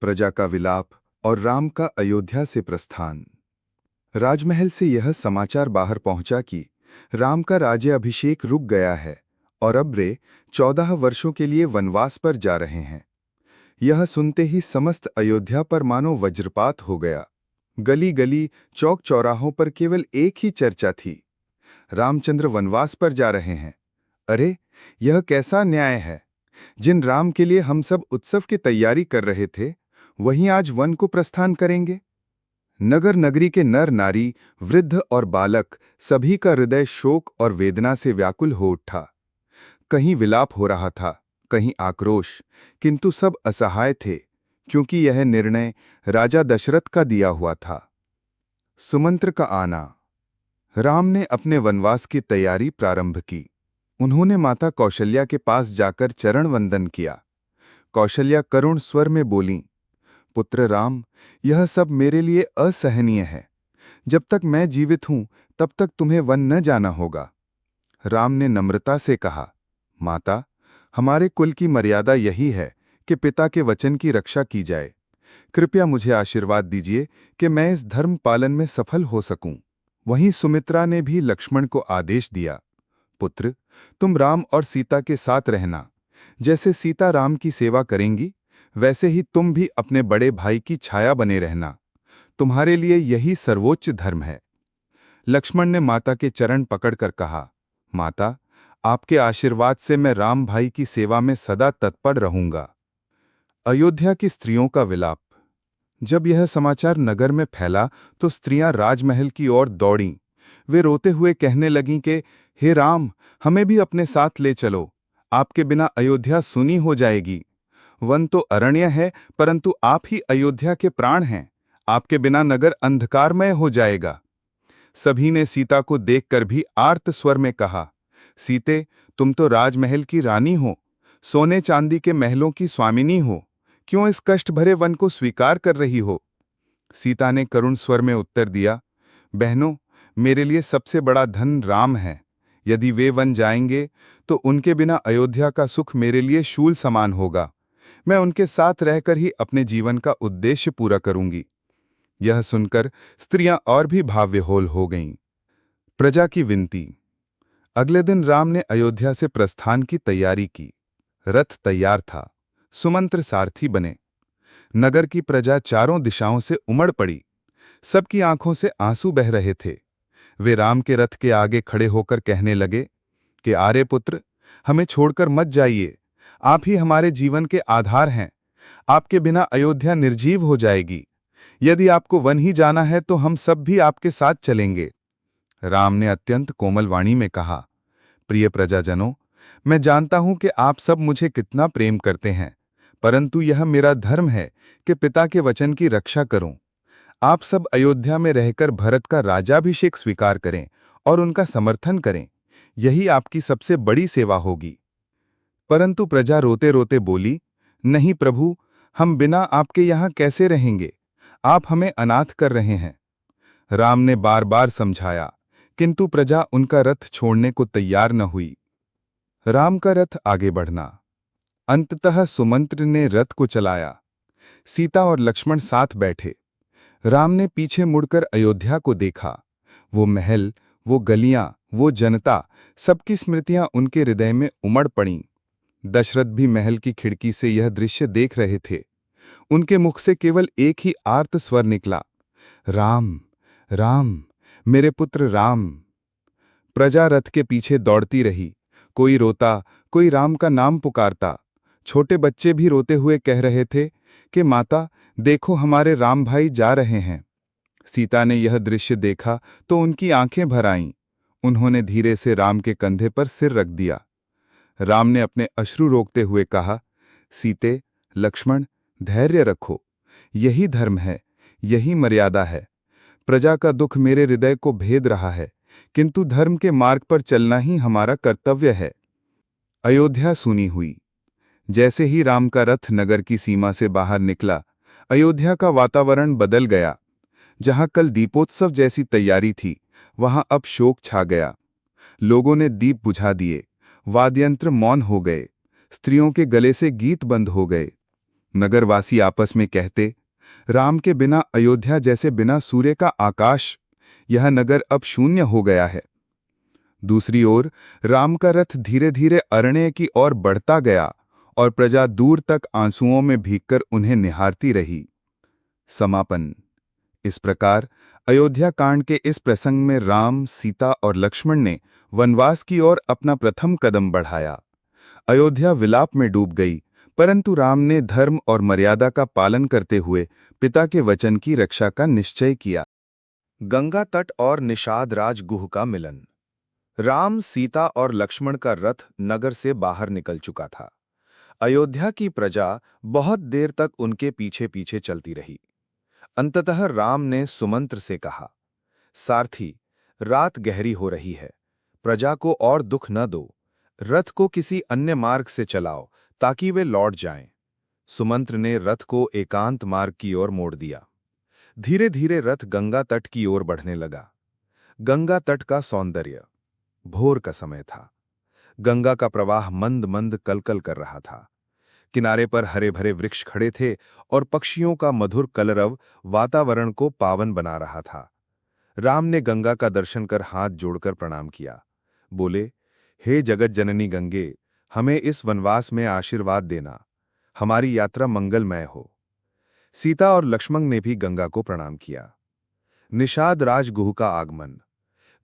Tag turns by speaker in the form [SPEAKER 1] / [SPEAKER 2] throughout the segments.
[SPEAKER 1] प्रजा का विलाप और राम का अयोध्या से प्रस्थान। राजमहल से यह समाचार बाहर पहुंचा कि राम का राज्य अभिषेक रुक गया है और अब वे 14 वर्षों के लिए वनवास पर जा रहे हैं। यह सुनते ही समस्त अयोध्या पर मानो वज्रपात हो गया। गली गली चौक चौराहों पर केवल एक ही चर्चा थी, रामचंद्र वनवास पर जा रहे हैं। अरे, यह कैसा न्याय है? जिन राम के लिए हम सब उत्सव की तैयारी कर रहे थे, वहीं आज वन को प्रस्थान करेंगे। नगर नगरी के नर नारी, वृद्ध और बालक सभी का हृदय शोक और वेदना से व्याकुल हो उठा। कहीं विलाप हो रहा था, कहीं आक्रोश, किंतु सब असहाय थे, क्योंकि यह निर्णय राजा दशरथ का दिया हुआ था। सुमंत्र का आना। राम ने अपने वनवास की तैयारी प्रारंभ की। उन्होंने माता कौशल्या के पास जाकर चरण वंदन किया। कौशल्या करुण स्वर में बोलीं, पुत्र राम, यह सब मेरे लिए असहनीय है। जब तक मैं जीवित हूं, तब तक तुम्हें वन न जाना होगा। राम ने नम्रता से कहा, माता, हमारे कुल की मर्यादा यही है कि पिता के वचन की रक्षा की जाए। कृपया मुझे आशीर्वाद दीजिए कि मैं इस धर्म पालन में सफल हो सकूं। वहीं सुमित्रा ने भी लक्ष्मण को आदेश दिया, पुत्र, तुम राम और सीता के साथ रहना। जैसे सीता राम की सेवा करेंगी, वैसे ही तुम भी अपने बड़े भाई की छाया बने रहना। तुम्हारे लिए यही सर्वोच्च धर्म है। लक्ष्मण ने माता के चरण पकड़कर कहा, माता, आपके आशीर्वाद से मैं राम भाई की सेवा में सदा तत्पर रहूंगा। अयोध्या की स्त्रियों का विलाप। जब यह समाचार नगर में फैला तो स्त्रियां राजमहल की ओर दौड़ीं। वे रोते हुए कहने लगीं कि हे राम, हमें भी अपने साथ ले चलो। आपके बिना अयोध्या सूनी हो जाएगी। वन तो अरण्य है, परंतु आप ही अयोध्या के प्राण हैं। आपके बिना नगर अंधकारमय हो जाएगा। सभी ने सीता को देखकर भी आर्त स्वर में कहा, सीते, तुम तो राजमहल की रानी हो, सोने चांदी के महलों की स्वामिनी हो, क्यों इस कष्ट भरे वन को स्वीकार कर रही हो? सीता ने करुण स्वर में उत्तर दिया, बहनों, मेरे लिए सबसे बड़ा धन राम है। यदि वे वन जाएंगे तो उनके बिना अयोध्या का सुख मेरे लिए शूल समान होगा। मैं उनके साथ रहकर ही अपने जीवन का उद्देश्य पूरा करूंगी। यह सुनकर स्त्रियां और भी भावविह्वल हो गईं। प्रजा की विनती। अगले दिन राम ने अयोध्या से प्रस्थान की तैयारी की। रथ तैयार था, सुमंत्र सारथी बने। नगर की प्रजा चारों दिशाओं से उमड़ पड़ी। सबकी आंखों से आंसू बह रहे थे। वे राम के रथ के आगे खड़े होकर कहने लगे कि आर्य पुत्र, हमें छोड़कर मत जाइए। आप ही हमारे जीवन के आधार हैं। आपके बिना अयोध्या निर्जीव हो जाएगी। यदि आपको वन ही जाना है तो हम सब भी आपके साथ चलेंगे। राम ने अत्यंत कोमल वाणी में कहा, प्रिय प्रजाजनों, मैं जानता हूं कि आप सब मुझे कितना प्रेम करते हैं, परंतु यह मेरा धर्म है कि पिता के वचन की रक्षा करूं। आप सब अयोध्या में रहकर भरत का राजाभिषेक स्वीकार करें और उनका समर्थन करें। यही आपकी सबसे बड़ी सेवा होगी। परंतु प्रजा रोते रोते बोली, नहीं प्रभु, हम बिना आपके यहाँ कैसे रहेंगे? आप हमें अनाथ कर रहे हैं। राम ने बार बार समझाया, किंतु प्रजा उनका रथ छोड़ने को तैयार न हुई। राम का रथ आगे बढ़ना। अंततः सुमंत्र ने रथ को चलाया। सीता और लक्ष्मण साथ बैठे। राम ने पीछे मुड़कर अयोध्या को देखा। वो महल, वो गलियां, वो जनता, सबकी स्मृतियां उनके हृदय में उमड़ पड़ीं। दशरथ भी महल की खिड़की से यह दृश्य देख रहे थे। उनके मुख से केवल एक ही आर्त स्वर निकला, राम, राम, मेरे पुत्र राम। प्रजा रथ के पीछे दौड़ती रही। कोई रोता, कोई राम का नाम पुकारता। छोटे बच्चे भी रोते हुए कह रहे थे कि माता, देखो हमारे राम भाई जा रहे हैं। सीता ने यह दृश्य देखा तो उनकी आंखें भर आईं। उन्होंने धीरे से राम के कंधे पर सिर रख दिया। राम ने अपने अश्रु रोकते हुए कहा, सीते, लक्ष्मण, धैर्य रखो। यही धर्म है, यही मर्यादा है। प्रजा का दुख मेरे हृदय को भेद रहा है, किंतु धर्म के मार्ग पर चलना ही हमारा कर्तव्य है। अयोध्या सूनी हुई। जैसे ही राम का रथ नगर की सीमा से बाहर निकला, अयोध्या का वातावरण बदल गया। जहां कल दीपोत्सव जैसी तैयारी थी, वहां अब शोक छा गया। लोगों ने दीप बुझा दिए, वाद्ययंत्र मौन हो गए, स्त्रियों के गले से गीत बंद हो गए। नगरवासी आपस में कहते, राम के बिना अयोध्या जैसे बिना सूर्य का आकाश, यह नगर अब शून्य हो गया है। दूसरी ओर राम का रथ धीरे धीरे अरण्य की ओर बढ़ता गया और प्रजा दूर तक आंसुओं में भीगकर उन्हें निहारती रही। समापन। इस प्रकार अयोध्या कांड के इस प्रसंग में राम, सीता और लक्ष्मण ने वनवास की ओर अपना प्रथम कदम बढ़ाया। अयोध्या विलाप में डूब गई, परंतु राम ने धर्म और मर्यादा का पालन करते हुए पिता के वचन की रक्षा का निश्चय किया। गंगा तट और निषाद राज गुह का मिलन। राम, सीता और लक्ष्मण का रथ नगर से बाहर निकल चुका था। अयोध्या की प्रजा बहुत देर तक उनके पीछे पीछे चलती रही। अंततः राम ने सुमंत्र से कहा, सारथी, रात गहरी हो रही है, प्रजा को और दुख न दो, रथ को किसी अन्य मार्ग से चलाओ ताकि वे लौट जाएं। सुमंत्र ने रथ को एकांत मार्ग की ओर मोड़ दिया। धीरे धीरे रथ गंगा तट की ओर बढ़ने लगा। गंगा तट का सौंदर्य। भोर का समय था। गंगा का प्रवाह मंद मंद कलकल कर रहा था। किनारे पर हरे भरे वृक्ष खड़े थे और पक्षियों का मधुर कलरव वातावरण को पावन बना रहा था। राम ने गंगा का दर्शन कर हाथ जोड़कर प्रणाम किया। बोले, हे जगत जननी गंगे, हमें इस वनवास में आशीर्वाद देना, हमारी यात्रा मंगलमय हो। सीता और लक्ष्मण ने भी गंगा को प्रणाम किया। निषाद राजगुह का आगमन।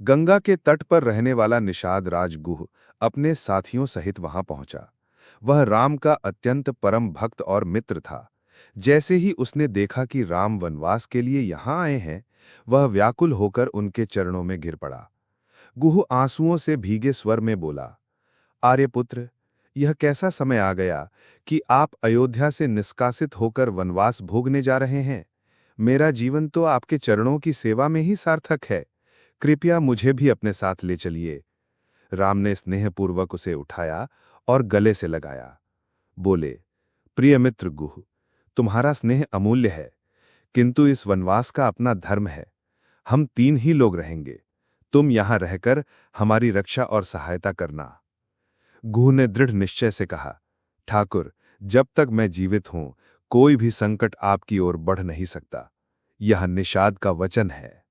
[SPEAKER 1] गंगा के तट पर रहने वाला निषाद राजगुह अपने साथियों सहित वहां पहुंचा। वह राम का अत्यंत परम भक्त और मित्र था। जैसे ही उसने देखा कि राम वनवास के लिए यहां आए हैं, वह व्याकुल होकर उनके चरणों में गिर पड़ा। गुह आंसुओं से भीगे स्वर में बोला, आर्यपुत्र, यह कैसा समय आ गया कि आप अयोध्या से निष्कासित होकर वनवास भोगने जा रहे हैं। मेरा जीवन तो आपके चरणों की सेवा में ही सार्थक है। कृपया मुझे भी अपने साथ ले चलिए। राम ने स्नेहपूर्वक उसे उठाया और गले से लगाया। बोले, प्रिय मित्र गुह, तुम्हारा स्नेह अमूल्य है, किंतु इस वनवास का अपना धर्म है। हम 3 ही लोग रहेंगे। तुम यहां रहकर हमारी रक्षा और सहायता करना। गुह ने दृढ़ निश्चय से कहा, ठाकुर, जब तक मैं जीवित हूं, कोई भी संकट आपकी ओर बढ़ नहीं सकता। यह निषाद का वचन है।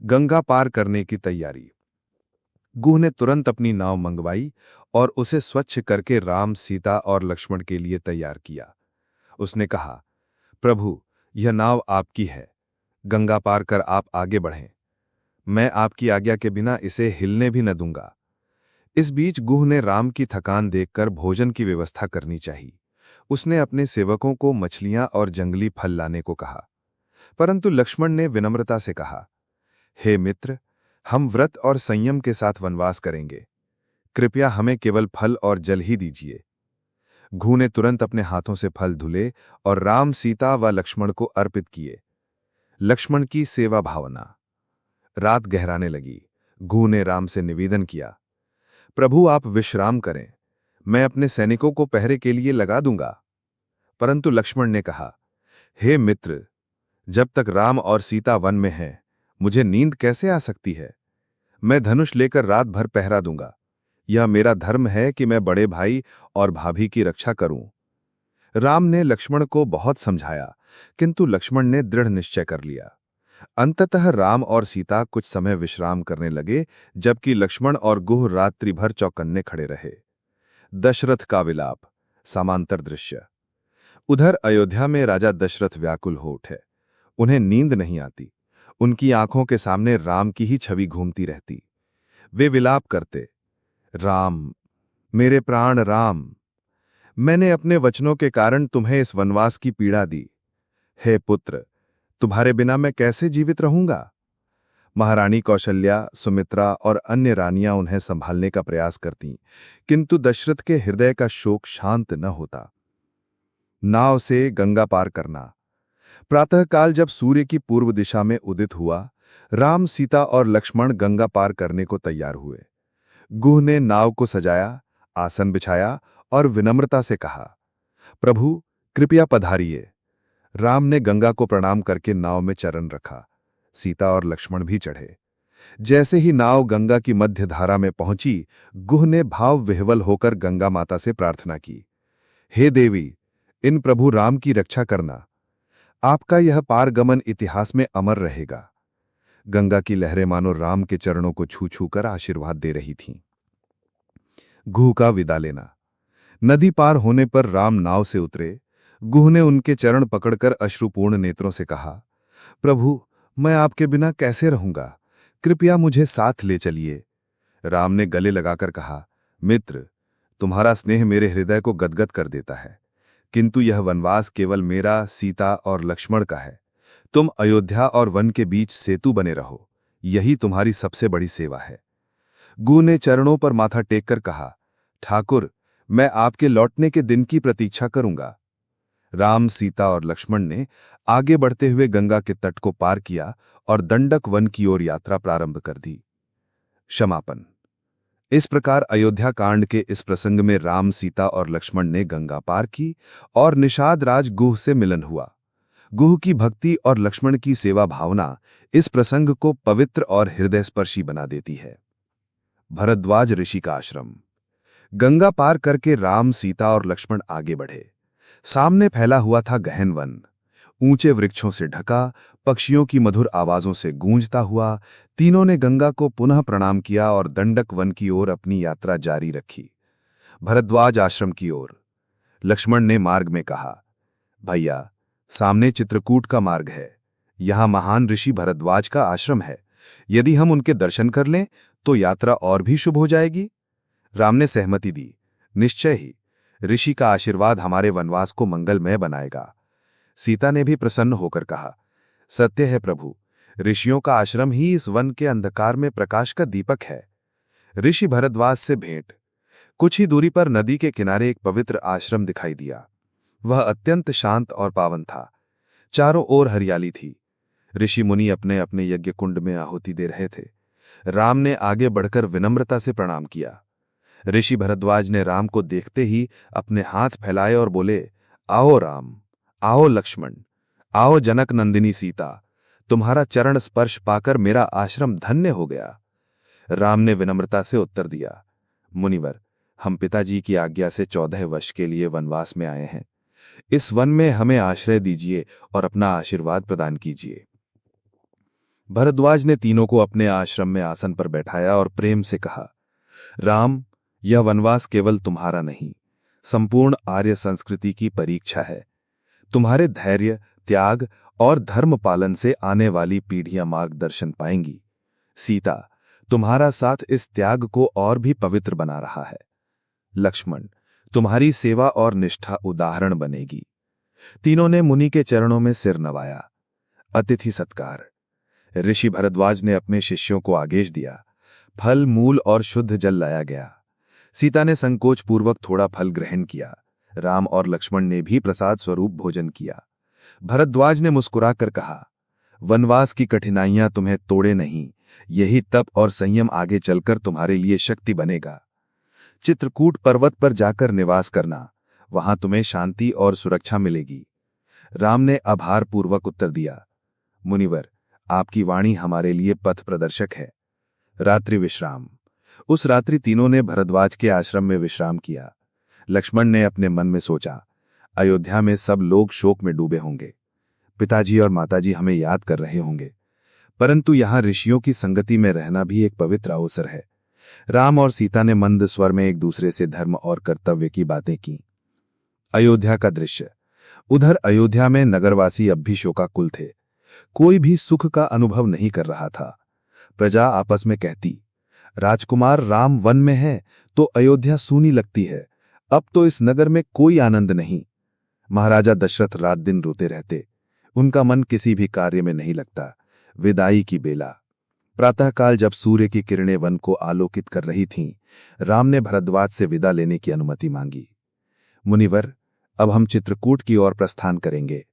[SPEAKER 1] गंगा पार करने की तैयारी। गुह ने तुरंत अपनी नाव मंगवाई और उसे स्वच्छ करके राम, सीता और लक्ष्मण के लिए तैयार किया। उसने कहा, प्रभु, यह नाव आपकी है। गंगा पार कर आप आगे बढ़ें। मैं आपकी आज्ञा के बिना इसे हिलने भी न दूंगा। इस बीच गुह ने राम की थकान देखकर भोजन की व्यवस्था करनी चाहिए। उसने अपने सेवकों को मछलियां और जंगली फल लाने को कहा, परंतु लक्ष्मण ने विनम्रता से कहा, हे मित्र, हम व्रत और संयम के साथ वनवास करेंगे। कृपया हमें केवल फल और जल ही दीजिए। गुह ने तुरंत अपने हाथों से फल धुले और राम, सीता व लक्ष्मण को अर्पित किए। लक्ष्मण की सेवा भावना। रात गहराने लगी। गुह ने राम से निवेदन किया, प्रभु, आप विश्राम करें, मैं अपने सैनिकों को पहरे के लिए लगा दूंगा। परंतु लक्ष्मण ने कहा, हे मित्र, जब तक राम और सीता वन में हैं, मुझे नींद कैसे आ सकती है। मैं धनुष लेकर रात भर पहरा दूंगा। यह मेरा धर्म है कि मैं बड़े भाई और भाभी की रक्षा करूं। राम ने लक्ष्मण को बहुत समझाया, किंतु लक्ष्मण ने दृढ़ निश्चय कर लिया। अंततः राम और सीता कुछ समय विश्राम करने लगे, जबकि लक्ष्मण और गुह रात्रि भर चौकन्ने खड़े रहे। दशरथ का विलाप। समांतर दृश्य। उधर अयोध्या में राजा दशरथ व्याकुल हो उठे। उन्हें नींद नहीं आती। उनकी आंखों के सामने राम की ही छवि घूमती रहती। वे विलाप करते, राम, मेरे प्राण राम, मैंने अपने वचनों के कारण तुम्हें इस वनवास की पीड़ा दी। हे पुत्र, तुम्हारे बिना मैं कैसे जीवित रहूंगा। महारानी कौशल्या, सुमित्रा और अन्य रानियां उन्हें संभालने का प्रयास करतीं, किंतु दशरथ के हृदय का शोक शांत न होता। नाव से गंगा पार करना। प्रातःकाल जब सूर्य की पूर्व दिशा में उदित हुआ, राम, सीता और लक्ष्मण गंगा पार करने को तैयार हुए। गुह ने नाव को सजाया, आसन बिछाया और विनम्रता से कहा, प्रभु, कृपया पधारिए। राम ने गंगा को प्रणाम करके नाव में चरण रखा। सीता और लक्ष्मण भी चढ़े। जैसे ही नाव गंगा की मध्य धारा में पहुंची, गुह ने भाव विह्वल होकर गंगा माता से प्रार्थना की, हे देवी,
[SPEAKER 2] इन प्रभु राम की रक्षा करना। आपका यह पारगमन इतिहास में अमर रहेगा। गंगा की लहरें मानो राम के चरणों को छू छू कर आशीर्वाद दे रही थीं। गुह का विदा लेना। नदी पार होने पर राम नाव से उतरे। गुह ने उनके चरण पकड़कर अश्रुपूर्ण नेत्रों से कहा, प्रभु, मैं आपके बिना कैसे रहूंगा? कृपया मुझे साथ ले चलिए। राम ने गले लगाकर कहा, मित्र, तुम्हारा स्नेह मेरे हृदय को गदगद कर देता है, किंतु यह वनवास केवल मेरा, सीता और लक्ष्मण का है। तुम अयोध्या और वन के बीच सेतु बने रहो, यही तुम्हारी सबसे बड़ी सेवा है। गुह ने चरणों पर माथा टेककर कहा, ठाकुर, मैं आपके लौटने के दिन की प्रतीक्षा करूंगा। राम, सीता और लक्ष्मण ने आगे बढ़ते हुए गंगा के तट को पार किया और दंडक वन की ओर यात्रा प्रारंभ कर दी। क्षमापन। इस प्रकार अयोध्या कांड के इस प्रसंग में राम, सीता और लक्ष्मण ने गंगा पार की और निषाद राज गुह से मिलन हुआ। गुह की भक्ति और लक्ष्मण की सेवा भावना इस प्रसंग को पवित्र और हृदयस्पर्शी बना देती है। भरद्वाज ऋषि का आश्रम। गंगा पार करके राम, सीता और लक्ष्मण आगे बढ़े। सामने फैला हुआ था गहन वन, ऊंचे वृक्षों से ढका, पक्षियों की मधुर आवाजों से गूंजता हुआ। तीनों ने गंगा को पुनः प्रणाम किया और दंडक वन की ओर अपनी यात्रा जारी रखी। भरद्वाज आश्रम की ओर। लक्ष्मण ने मार्ग में कहा, भैया, सामने चित्रकूट का मार्ग है। यहां महान ऋषि भरद्वाज का आश्रम है। यदि हम उनके दर्शन कर लें तो यात्रा और भी शुभ हो जाएगी। राम ने सहमति दी। निश्चय ही, ऋषि का आशीर्वाद हमारे वनवास को मंगलमय बनाएगा। सीता ने भी प्रसन्न होकर कहा, सत्य है प्रभु, ऋषियों का आश्रम ही इस वन के अंधकार में प्रकाश का दीपक है। ऋषि भरद्वाज से भेंट। कुछ ही दूरी पर नदी के किनारे एक पवित्र आश्रम दिखाई दिया। वह अत्यंत शांत और पावन था। चारों ओर हरियाली थी। ऋषि मुनि अपने अपने यज्ञ कुंड में आहुति दे रहे थे। राम ने आगे बढ़कर विनम्रता से प्रणाम किया। ऋषि भरद्वाज ने राम को देखते ही अपने हाथ फैलाए और बोले, आओ राम, आओ लक्ष्मण, आओ जनक नंदिनी सीता, तुम्हारा चरण स्पर्श पाकर मेरा आश्रम धन्य हो गया। राम ने विनम्रता से उत्तर दिया, मुनिवर, हम पिताजी की आज्ञा से 14 वर्ष के लिए वनवास में आए हैं। इस वन में हमें आश्रय दीजिए और अपना आशीर्वाद प्रदान कीजिए। भरद्वाज ने तीनों को अपने आश्रम में आसन पर बैठाया और प्रेम से कहा, राम, यह वनवास केवल तुम्हारा नहीं, संपूर्ण आर्य संस्कृति की परीक्षा है। तुम्हारे धैर्य, त्याग और धर्म पालन से आने वाली पीढ़ियां मार्गदर्शन पाएंगी। सीता, तुम्हारा साथ इस त्याग को और भी पवित्र बना रहा है। लक्ष्मण, तुम्हारी सेवा और निष्ठा उदाहरण बनेगी। तीनों ने मुनि के चरणों में सिर नवाया। अतिथि सत्कार। ऋषि भरद्वाज ने अपने शिष्यों को आदेश दिया। फल, मूल और शुद्ध जल लाया गया। सीता ने संकोच पूर्वक थोड़ा फल ग्रहण किया। राम और लक्ष्मण ने भी प्रसाद स्वरूप भोजन किया। भरद्वाज ने मुस्कुराकर कहा, वनवास की कठिनाइयां तुम्हें तोड़े नहीं, यही तप और संयम आगे चलकर तुम्हारे लिए शक्ति बनेगा। चित्रकूट पर्वत पर जाकर निवास करना, वहां तुम्हें शांति और सुरक्षा मिलेगी। राम ने आभारपूर्वक उत्तर दिया, मुनिवर, आपकी वाणी हमारे लिए पथ प्रदर्शक है। रात्रि विश्राम। उस रात्रि तीनों ने भरद्वाज के आश्रम में विश्राम किया। लक्ष्मण ने अपने मन में सोचा, अयोध्या में सब लोग शोक में डूबे होंगे। पिताजी और माताजी हमें याद कर रहे होंगे, परंतु यहां ऋषियों की संगति में रहना भी एक पवित्र अवसर है। राम और सीता ने मंद स्वर में एक दूसरे से धर्म और कर्तव्य की बातें की। अयोध्या का दृश्य। उधर अयोध्या में नगरवासी अब भी शोकाकुल थे। कोई भी सुख का अनुभव नहीं कर रहा था। प्रजा आपस में कहती, राजकुमार राम वन में है तो अयोध्या सूनी लगती है, अब तो इस नगर में कोई आनंद नहीं। महाराजा दशरथ रात दिन रोते रहते, उनका मन किसी भी कार्य में नहीं लगता। विदाई की बेला। प्रातःकाल जब सूर्य की किरणें वन को आलोकित कर रही थीं, राम ने भरद्वाज से विदा लेने की अनुमति मांगी। मुनिवर, अब हम चित्रकूट की ओर प्रस्थान करेंगे।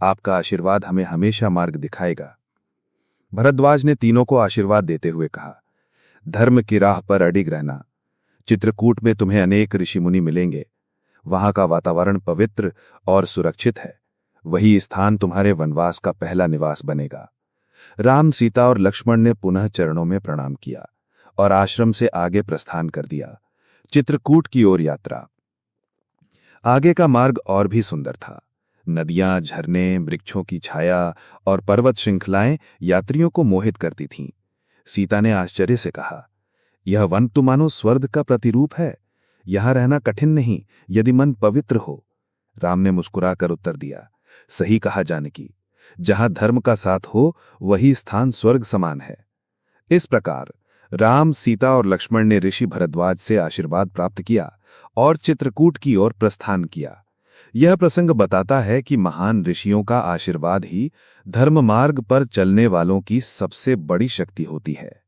[SPEAKER 2] आपका आशीर्वाद हमें हमेशा मार्ग दिखाएगा। भरद्वाज ने तीनों को आशीर्वाद देते हुए कहा, धर्म की राह पर अडिग रहना। चित्रकूट में तुम्हें अनेक ऋषि मुनि मिलेंगे। वहां का वातावरण पवित्र और सुरक्षित है। वही स्थान तुम्हारे वनवास का पहला निवास बनेगा। राम, सीता और लक्ष्मण ने पुनः चरणों में प्रणाम किया और आश्रम से आगे प्रस्थान कर दिया। चित्रकूट की ओर यात्रा। आगे का मार्ग और भी सुंदर था। नदियां, झरने, वृक्षों की छाया और पर्वत श्रृंखलाएं यात्रियों को मोहित करती थीं। सीता ने आश्चर्य से कहा, यह वन तो मानो स्वर्ग का प्रतिरूप है। यहां रहना कठिन नहीं, यदि मन पवित्र हो। राम ने मुस्कुराकर उत्तर दिया, सही कहा जानकी, जहां धर्म का साथ हो वही स्थान स्वर्ग समान है। इस प्रकार राम, सीता और लक्ष्मण ने ऋषि भरद्वाज से आशीर्वाद प्राप्त किया और चित्रकूट की ओर प्रस्थान किया। यह प्रसंग बताता है कि महान ऋषियों का आशीर्वाद ही धर्म मार्ग पर चलने वालों की सबसे बड़ी शक्ति होती है।